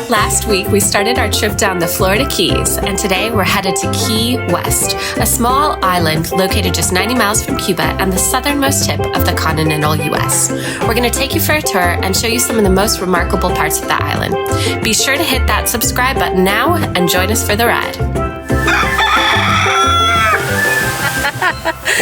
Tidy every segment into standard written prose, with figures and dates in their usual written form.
Last week, we started our trip down the Florida Keys, and today we're headed to Key West, a small island located just 90 miles from Cuba and the southernmost tip of the continental U.S. We're going to take you for a tour and show you some of the most remarkable parts of the island. Be sure to hit that subscribe button now and join us for the ride.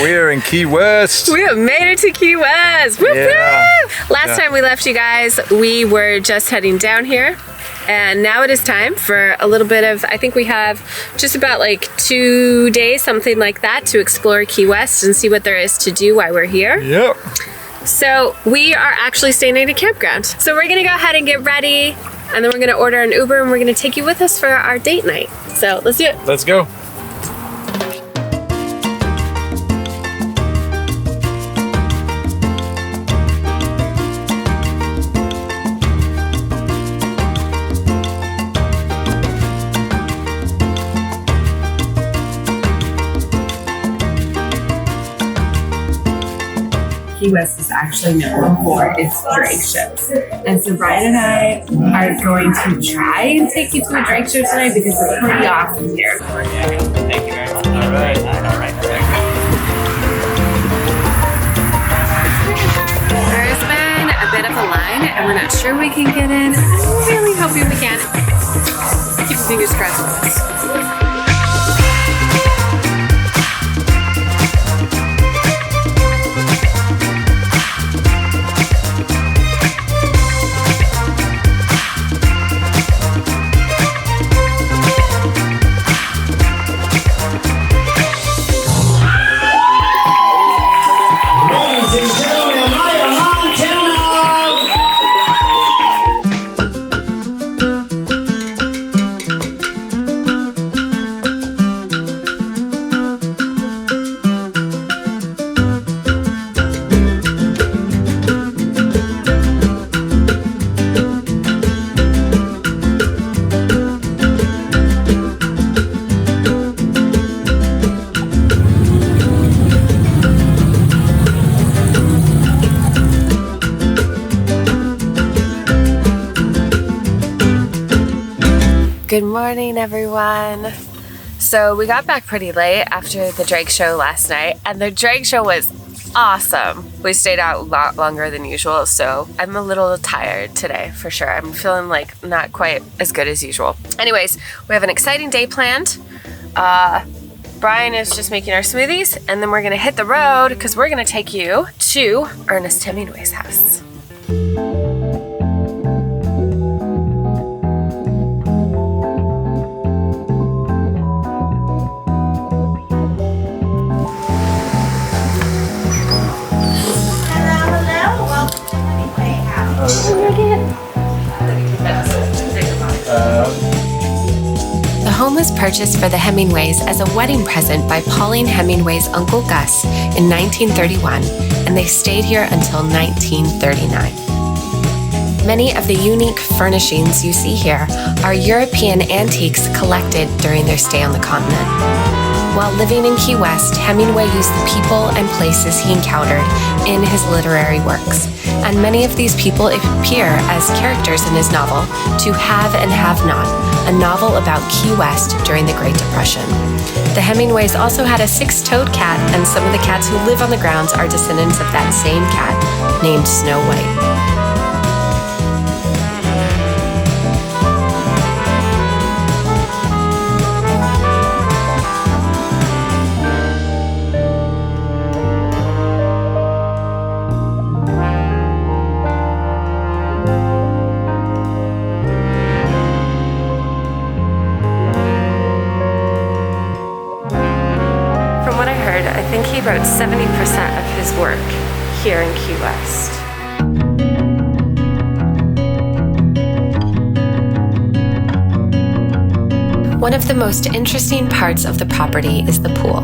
We are in Key West. We have made it to Key West. Whoop, whoop. Last time we left you guys, we were just heading down here. And now it is time for a little bit of, I think we have just about like 2 days, something like that, to explore Key West and see what there is to do while we're here. Yep. So we are actually staying at a campground. So we're gonna go ahead and get ready, and then we're gonna order an Uber, and we're gonna take you with us for our date night. So let's do it. Let's go. Key West is actually known for its drag shows. And so Brian and I are going to try and take you to a drag show tonight because it's pretty awesome here. Thank you very much. All right. There has been a bit of a line, and we're not sure we can get in. I'm really hoping we can. Keep your fingers crossed. Good morning, everyone. So we got back pretty late after the drag show last night, and the drag show was awesome. We stayed out a lot longer than usual, so I'm a little tired today for sure. I'm feeling like not quite as good as usual. Anyways, we have an exciting day planned. Brian is just making our smoothies, and then we're gonna hit the road because we're gonna take you to Ernest Hemingway's house. The home was purchased for the Hemingways as a wedding present by Pauline Hemingway's Uncle Gus in 1931, and they stayed here until 1939. Many of the unique furnishings you see here are European antiques collected during their stay on the continent. While living in Key West, Hemingway used the people and places he encountered in his literary works, and many of these people appear as characters in his novel, To Have and Have Not, a novel about Key West during the Great Depression. The Hemingways also had a 6-toed cat, and some of the cats who live on the grounds are descendants of that same cat, named Snow White. I think he wrote 70% of his work here in Key West. One of the most interesting parts of the property is the pool.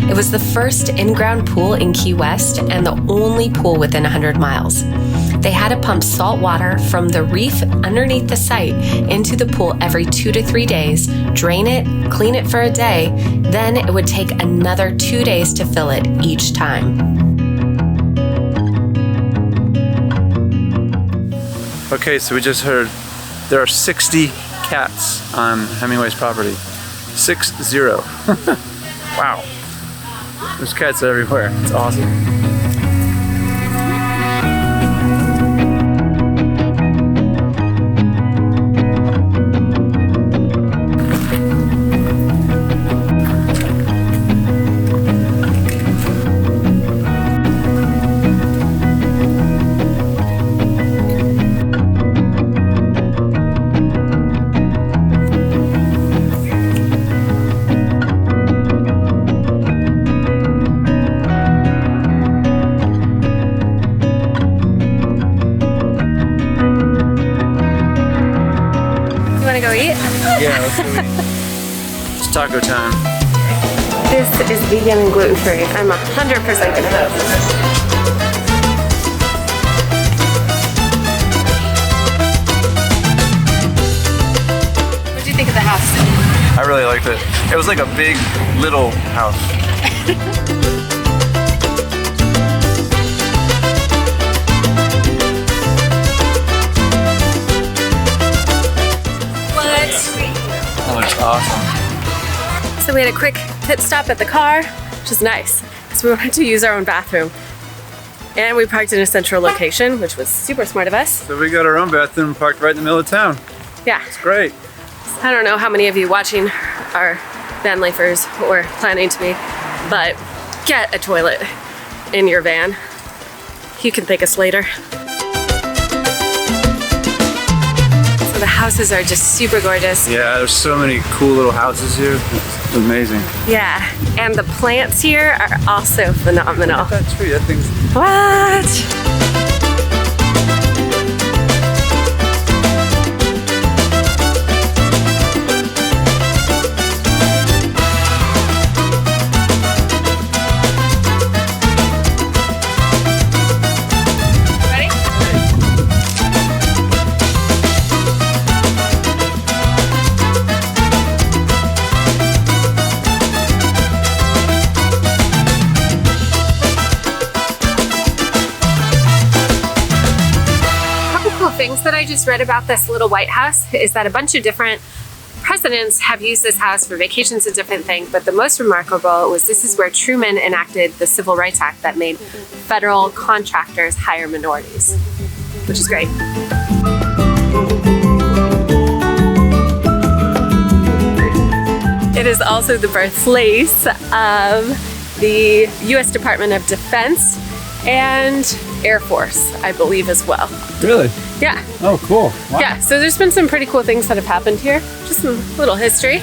It was the first in-ground pool in Key West and the only pool within 100 miles. They had to pump salt water from the reef underneath the site into the pool every 2 to 3 days, drain it, clean it for a day, then it would take another 2 days to fill it each time. Okay, so we just heard there are 60 cats on Hemingway's property. 6-0. Wow. There's cats everywhere. It's awesome. Yeah, let's go eat. It's taco time. This is vegan and gluten-free. I'm 100% gonna have this. What do you think of the house? I really liked it. It was like a big, little house. Awesome. So we had a quick pit stop at the car, which is nice, because we wanted to use our own bathroom. And we parked in a central location, which was super smart of us. So we got our own bathroom parked right in the middle of town. Yeah. It's great. I don't know how many of you watching are van lifers or planning to be, but get a toilet in your van. You can thank us later. The houses are just super gorgeous. Yeah, there's so many cool little houses here. It's amazing. Yeah, and the plants here are also phenomenal. Look at that tree, that thing's... What? Things that I just read about this little White House is that a bunch of different presidents have used this house for vacations and different things, but the most remarkable was this is where Truman enacted the Civil Rights Act that made federal contractors hire minorities, which is great. It is also the birthplace of the U.S. Department of Defense and Air Force, I believe, as well. Really? Yeah. Oh, cool. Wow. Yeah, so there's been some pretty cool things that have happened here. Just some little history.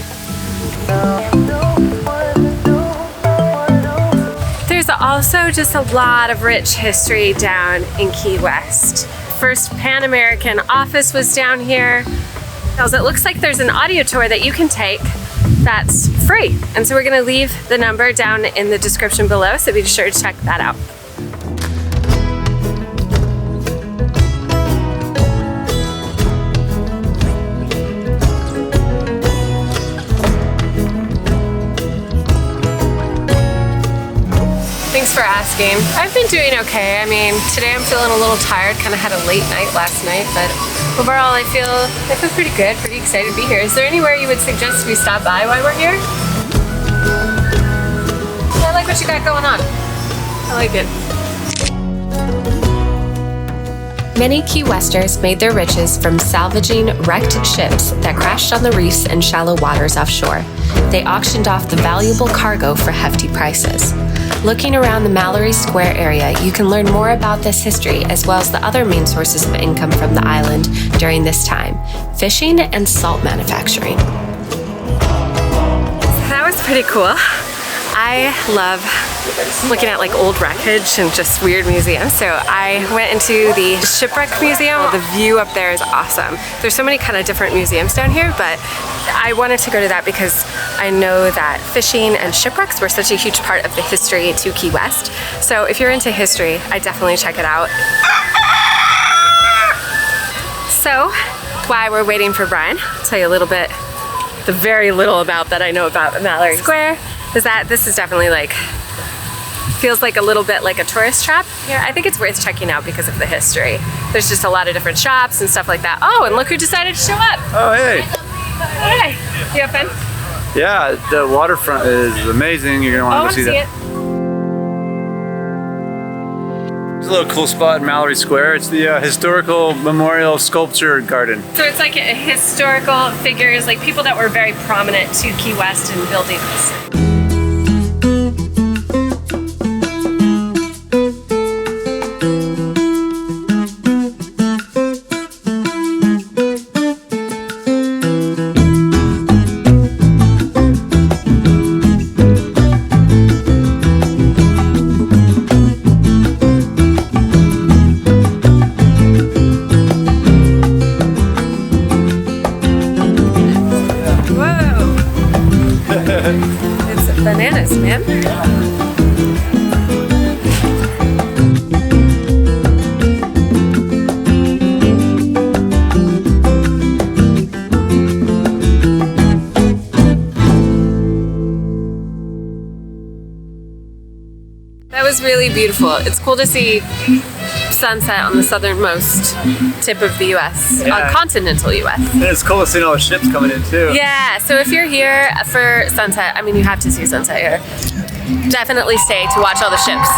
There's also just a lot of rich history down in Key West. First Pan American office was down here. It looks like there's an audio tour that you can take that's free. And so we're gonna leave the number down in the description below, so be sure to check that out. Thanks for asking. I've been doing okay. I mean, today I'm feeling a little tired, kind of had a late night last night, but overall I feel pretty good, pretty excited to be here. Is there anywhere you would suggest we stop by while we're here? I like what you got going on. I like it. Many Key Westers made their riches from salvaging wrecked ships that crashed on the reefs and shallow waters offshore. They auctioned off the valuable cargo for hefty prices. Looking around the Mallory Square area, you can learn more about this history as well as the other main sources of income from the island during this time: fishing and salt manufacturing. That was pretty cool. I love looking at like old wreckage and just weird museums. So I went into the Shipwreck Museum. The view up there is awesome. There's so many kind of different museums down here, but I wanted to go to that because I know that fishing and shipwrecks were such a huge part of the history to Key West. So if you're into history, I definitely check it out. So while we're waiting for Brian, I'll tell you a little bit, the very little about that I know about Mallory Square, is that this is definitely like, feels like a little bit like a tourist trap. Yeah, I think it's worth checking out because of the history. There's just a lot of different shops and stuff like that. Oh, and look who decided to show up. Oh, hey. Hi. You have fun? Yeah, the waterfront is amazing. You're gonna want to go see that. There's a little cool spot in Mallory Square. It's the historical memorial sculpture garden. So it's like historical figures, like people that were very prominent to Key West and buildings. It's bananas, man. That was really beautiful. It's cool to see sunset on the southernmost tip of the U.S., on continental U.S. And it's cool to see all the ships coming in too. Yeah, so if you're here for sunset, I mean, you have to see sunset here. Definitely stay to watch all the ships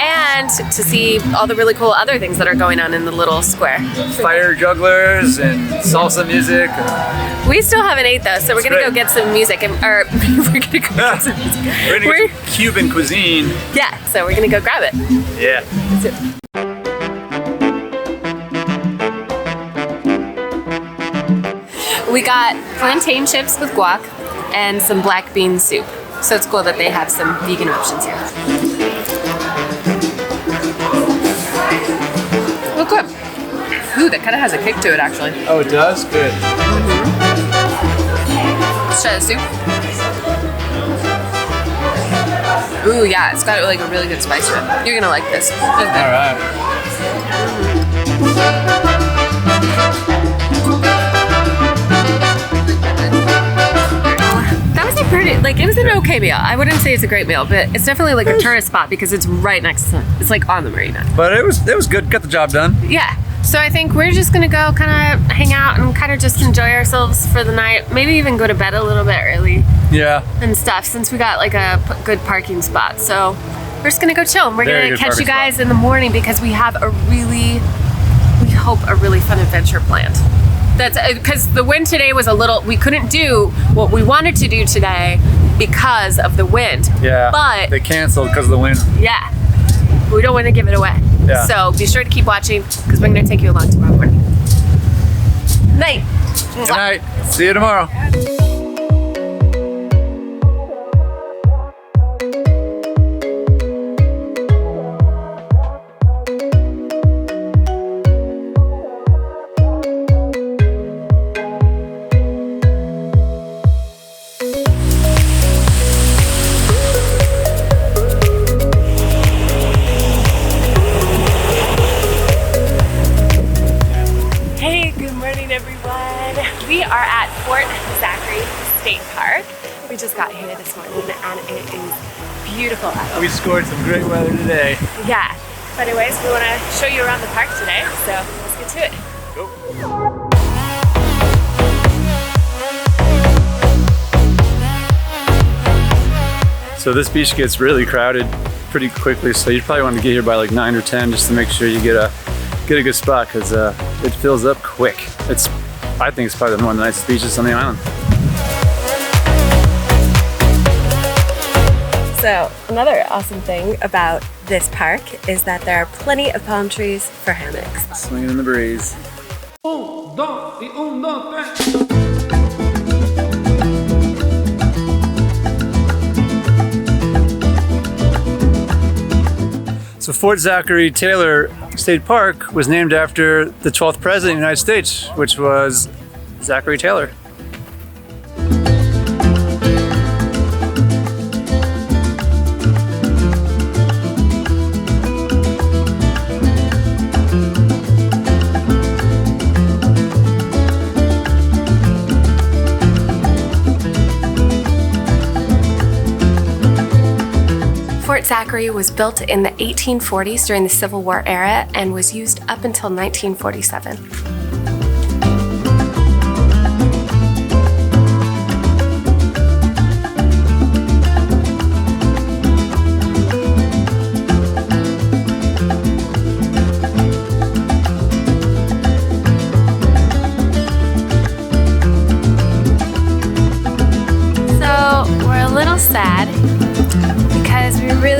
and to see all the really cool other things that are going on in the little square. Fire jugglers and salsa music. We still haven't ate though, so we're gonna go get some music, or we're gonna go get some music. We're gonna get some Cuban cuisine. Yeah, so we're gonna go grab it. Yeah. That's it. We got plantain chips with guac and some black bean soup. So it's cool that they have some vegan options here. Look good. Ooh, that kind of has a kick to it actually. Oh, it does? Good. Let's try the soup. Ooh, yeah, it's got like a really good spice to it. You're gonna like this. It's good. All right. Like, it was an okay meal. I wouldn't say it's a great meal, but it's definitely like a tourist spot because it's right next to, it's like on the marina. But it was good. Got the job done. Yeah. So I think we're just gonna go kind of hang out and kind of just enjoy ourselves for the night. Maybe even go to bed a little bit early. Yeah. And stuff, since we got like a good parking spot. So we're just gonna go chill. And we're gonna catch you guys in the morning because we have a really fun adventure planned. That's because the wind today was a little, we couldn't do what we wanted to do today because of the wind. Yeah, but they canceled because of the wind. Yeah, we don't want to give it away. Yeah. So be sure to keep watching because we're going to take you along tomorrow morning. Night. Good night. See you tomorrow. We are at Fort Zachary State Park. We just got here this morning and it is beautiful out. We scored some great weather today. Yeah. But anyways, we want to show you around the park today, so let's get to it. Go. So this beach gets really crowded pretty quickly, so you probably want to get here by like 9 or 10 just to make sure you get a good spot because it fills up quick. I think it's probably one of the nicest beaches on the island. So another awesome thing about this park is that there are plenty of palm trees for hammocks. Swinging in the breeze. So Fort Zachary Taylor State Park was named after the 12th president of the United States, which was Zachary Taylor. Fort Zachary was built in the 1840s during the Civil War era and was used up until 1947.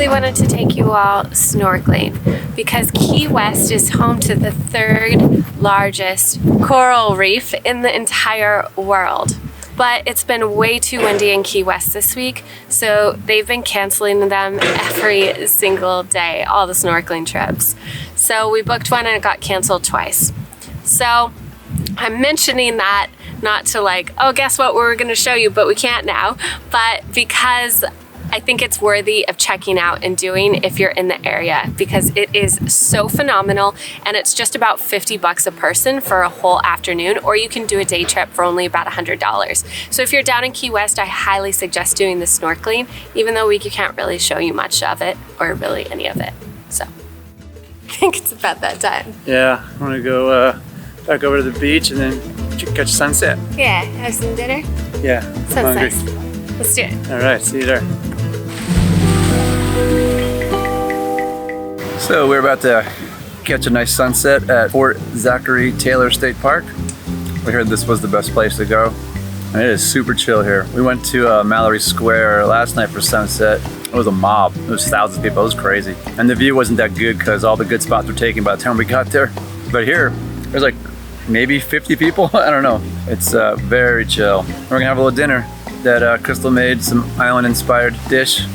really wanted to take you all snorkeling because Key West is home to the 3rd largest coral reef in the entire world. But it's been way too windy in Key West this week, so they've been canceling them every single day, all the snorkeling trips. So we booked one and it got canceled twice. So I'm mentioning that not to like, oh, guess what, we're gonna show you, but we can't now, but because I think it's worthy of checking out and doing if you're in the area, because it is so phenomenal, and it's just about $50 a person for a whole afternoon, or you can do a day trip for only about $100. So if you're down in Key West, I highly suggest doing the snorkeling, even though we can't really show you much of it, or really any of it. So I think it's about that time. Yeah, I want to go back over to the beach and then catch sunset. Yeah, have some dinner. Yeah, Sounds nice. Let's do it. All right, see you there. So we're about to catch a nice sunset at Fort Zachary Taylor State Park. We heard this was the best place to go, and it is super chill here. We went to Mallory Square last night for sunset. It was a mob. It was thousands of people. It was crazy. And the view wasn't that good because all the good spots were taken by the time we got there. But here, there's like maybe 50 people. I don't know. It's very chill. We're gonna have a little dinner that Crystal made, some island-inspired dish.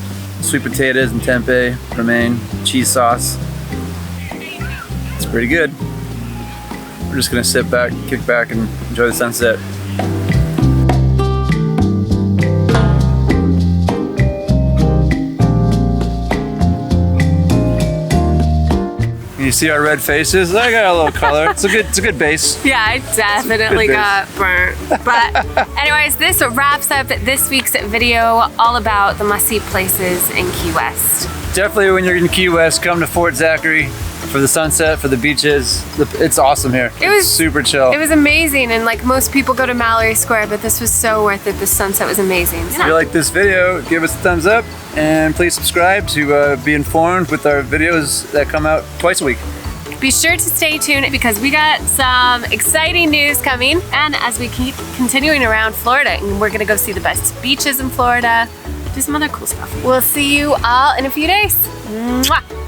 Sweet potatoes and tempeh, romaine, cheese sauce. It's pretty good. We're just gonna sit back, kick back, and enjoy the sunset. You see our red faces? I got a little color. It's a good base. Yeah, I definitely got burnt. But anyways, this wraps up this week's video all about the must-see places in Key West. Definitely when you're in Key West, come to Fort Zachary for the sunset, for the beaches. It's awesome here. It was super chill. It was amazing, and like most people go to Mallory Square, but this was so worth it. The sunset was amazing. If you like this video, give us a thumbs up, and please subscribe to be informed with our videos that come out twice a week. Be sure to stay tuned because we got some exciting news coming, and as we keep continuing around Florida, and we're gonna go see the best beaches in Florida, do some other cool stuff. We'll see you all in a few days. Mwah!